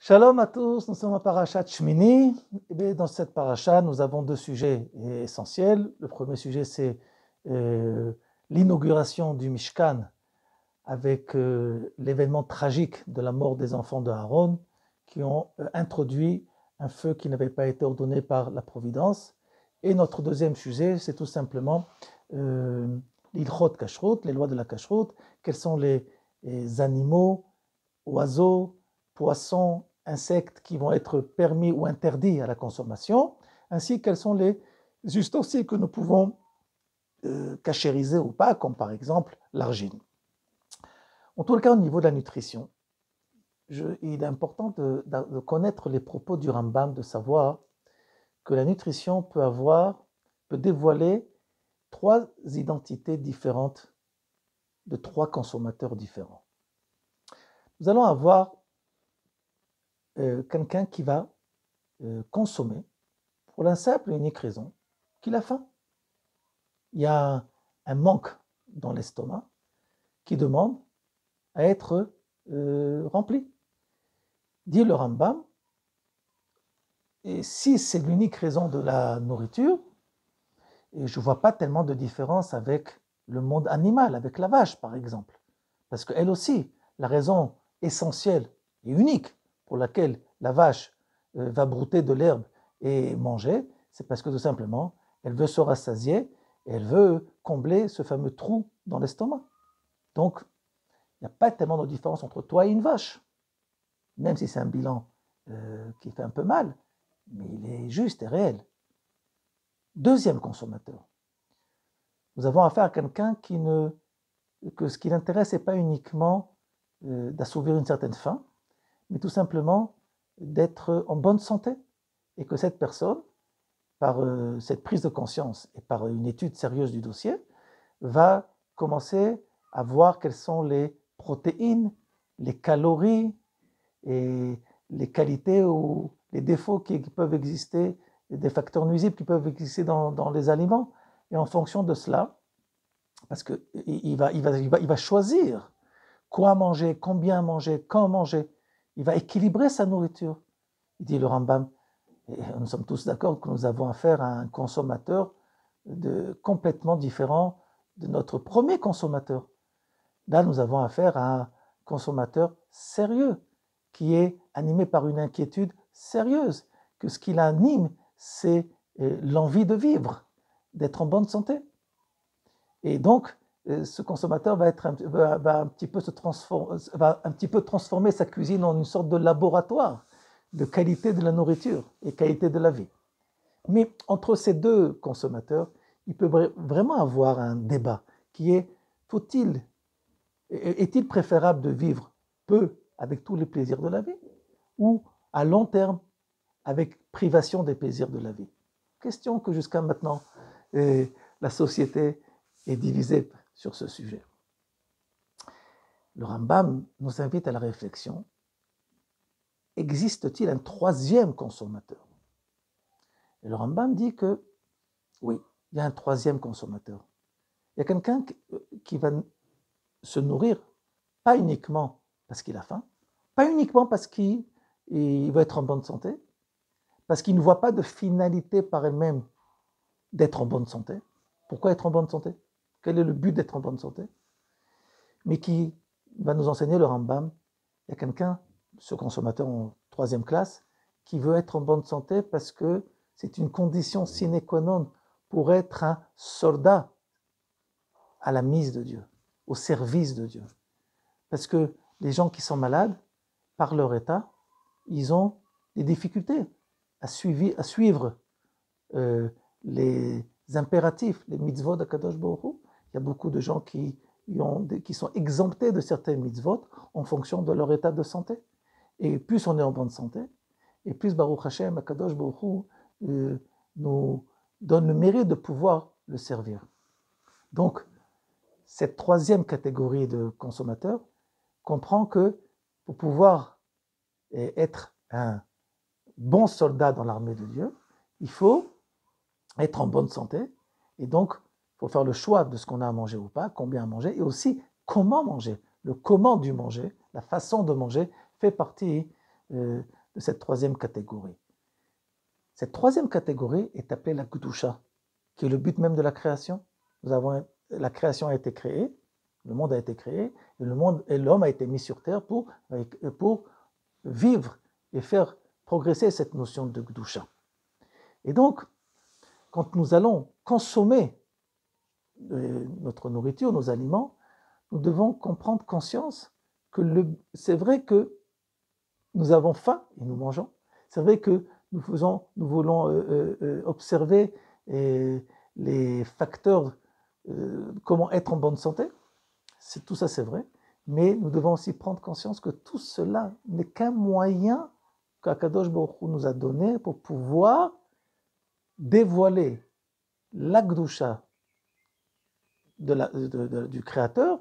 Shalom à tous, nous sommes à Parashat Shmini. Et bien, dans cette paracha, nous avons deux sujets essentiels. Le premier sujet, c'est l'inauguration du Mishkan avec l'événement tragique de la mort des enfants de Aaron qui ont introduit un feu qui n'avait pas été ordonné par la Providence. Et notre deuxième sujet, c'est tout simplement l'ilchot kashrut, les lois de la kashrut. Quels sont les animaux, oiseaux, poissons, insectes qui vont être permis ou interdits à la consommation, ainsi quels sont les ustensiles que nous pouvons cachériser ou pas, comme par exemple l'argile. En tout cas, au niveau de la nutrition, il est important de connaître les propos du Rambam, de savoir que la nutrition peut dévoiler trois identités différentes de trois consommateurs différents. Nous allons avoir quelqu'un qui va consommer pour la simple et unique raison qu'il a faim. Il y a un manque dans l'estomac qui demande à être rempli. Dit le Rambam, et si c'est l'unique raison de la nourriture, et je ne vois pas tellement de différence avec le monde animal, avec la vache par exemple, parce qu'elle aussi, la raison essentielle et unique pour laquelle la vache va brouter de l'herbe et manger, c'est parce que tout simplement, elle veut se rassasier et elle veut combler ce fameux trou dans l'estomac. Donc, il n'y a pas tellement de différence entre toi et une vache, même si c'est un bilan qui fait un peu mal, mais il est juste et réel. Deuxième consommateur, nous avons affaire à quelqu'un que ce qui l'intéresse n'est pas uniquement d'assouvir une certaine faim, mais tout simplement d'être en bonne santé, et que cette personne, par cette prise de conscience et par une étude sérieuse du dossier, va commencer à voir quelles sont les protéines, les calories et les qualités ou les défauts qui peuvent exister, des facteurs nuisibles qui peuvent exister dans les aliments. Et en fonction de cela, parce qu'il va choisir quoi manger, combien manger, quand manger. Il va équilibrer sa nourriture. Il dit le Rambam, et nous sommes tous d'accord que nous avons affaire à un consommateur complètement différent de notre premier consommateur. Là, nous avons affaire à un consommateur sérieux, qui est animé par une inquiétude sérieuse, que ce qui l'anime, c'est l'envie de vivre, d'être en bonne santé. Et donc, ce consommateur va un petit peu transformer sa cuisine en une sorte de laboratoire de qualité de la nourriture et qualité de la vie. Mais entre ces deux consommateurs, il peut vraiment avoir un débat qui est, est-il préférable de vivre peu avec tous les plaisirs de la vie ou à long terme avec privation des plaisirs de la vie? Question que jusqu'à maintenant, la société est divisée sur ce sujet. Le Rambam nous invite à la réflexion. Existe-t-il un troisième consommateur? Et le Rambam dit que oui, il y a un troisième consommateur. Il y a quelqu'un qui va se nourrir, pas uniquement parce qu'il a faim, pas uniquement parce qu'il va être en bonne santé, parce qu'il ne voit pas de finalité par elle-même d'être en bonne santé. Pourquoi être en bonne santé? Quel est le but d'être en bonne santé? Mais qui va nous enseigner le Rambam. Il y a quelqu'un, ce consommateur en troisième classe, qui veut être en bonne santé parce que c'est une condition sine qua non pour être un soldat à la mise de Dieu, au service de Dieu. Parce que les gens qui sont malades, par leur état, ils ont des difficultés à suivre les impératifs, les mitzvot de Kadosh Baruch Hu. Il y a beaucoup de gens qui sont exemptés de certains mitzvot en fonction de leur état de santé. Et plus on est en bonne santé, et plus Baruch Hashem, Kadosh Baruch Hu, nous donne le mérite de pouvoir le servir. Donc, cette troisième catégorie de consommateurs comprend que pour pouvoir être un bon soldat dans l'armée de Dieu, il faut être en bonne santé, et donc il faut faire le choix de ce qu'on a à manger ou pas, combien à manger, et aussi comment manger. Le comment du manger, la façon de manger, fait partie de cette troisième catégorie. Cette troisième catégorie est appelée la Gdusha, qui est le but même de la création. La création a été créée, le monde a été créé, et l'homme a été mis sur terre pour vivre et faire progresser cette notion de Gdusha. Et donc, quand nous allons consommer notre nourriture, nos aliments, nous devons prendre conscience que c'est vrai que nous avons faim et nous mangeons. C'est vrai que nous voulons observer les facteurs, comment être en bonne santé. Tout ça, c'est vrai. Mais nous devons aussi prendre conscience que tout cela n'est qu'un moyen qu'Akadosh Baruch Hu nous a donné pour pouvoir dévoiler la Gdusha du Créateur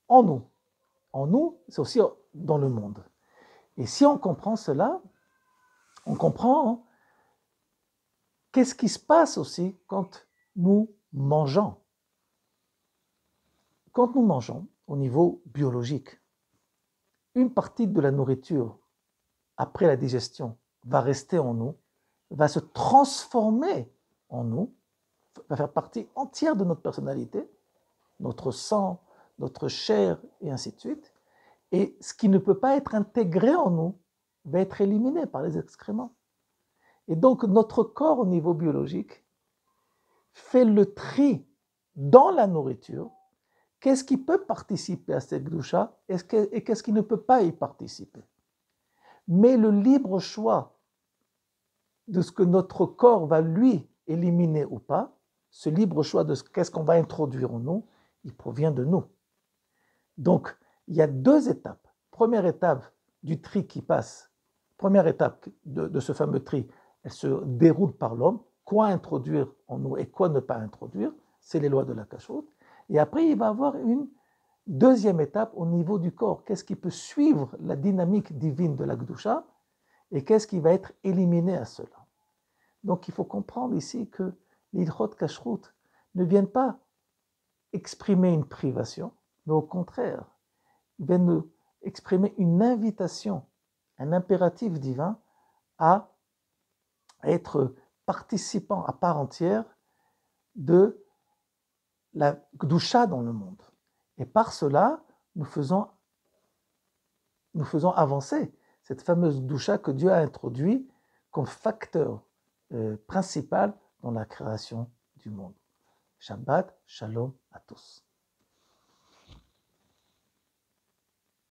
en nous. En nous, c'est aussi dans le monde. Et si on comprend cela, on comprend qu'est-ce qui se passe aussi quand nous mangeons. Quand nous mangeons au niveau biologique, une partie de la nourriture, après la digestion, va rester en nous, va se transformer en nous, va faire partie entière de notre personnalité, notre sang, notre chair, et ainsi de suite. Et ce qui ne peut pas être intégré en nous va être éliminé par les excréments. Et donc notre corps au niveau biologique fait le tri dans la nourriture. Qu'est-ce qui peut participer à cette gdusha et qu'est-ce qui ne peut pas y participer. Mais le libre choix de ce que notre corps va lui éliminer ou pas, ce libre choix de qu'est-ce qu'on va introduire en nous, il provient de nous. Donc, il y a deux étapes. Première étape du tri qui passe, première étape de ce fameux tri, elle se déroule par l'homme. Quoi introduire en nous et quoi ne pas introduire, c'est les lois de la kashrut. Et après, il va y avoir une deuxième étape au niveau du corps. Qu'est-ce qui peut suivre la dynamique divine de la Gdusha et qu'est-ce qui va être éliminé à cela. Donc, il faut comprendre ici que les Hilchot Kashrut ne viennent pas exprimer une privation, mais au contraire, ils viennent nous exprimer une invitation, un impératif divin à être participant à part entière de la Gdusha dans le monde. Et par cela, nous faisons avancer cette fameuse Gdusha que Dieu a introduit comme facteur principal dans la création du monde. Shabbat, shalom à tous.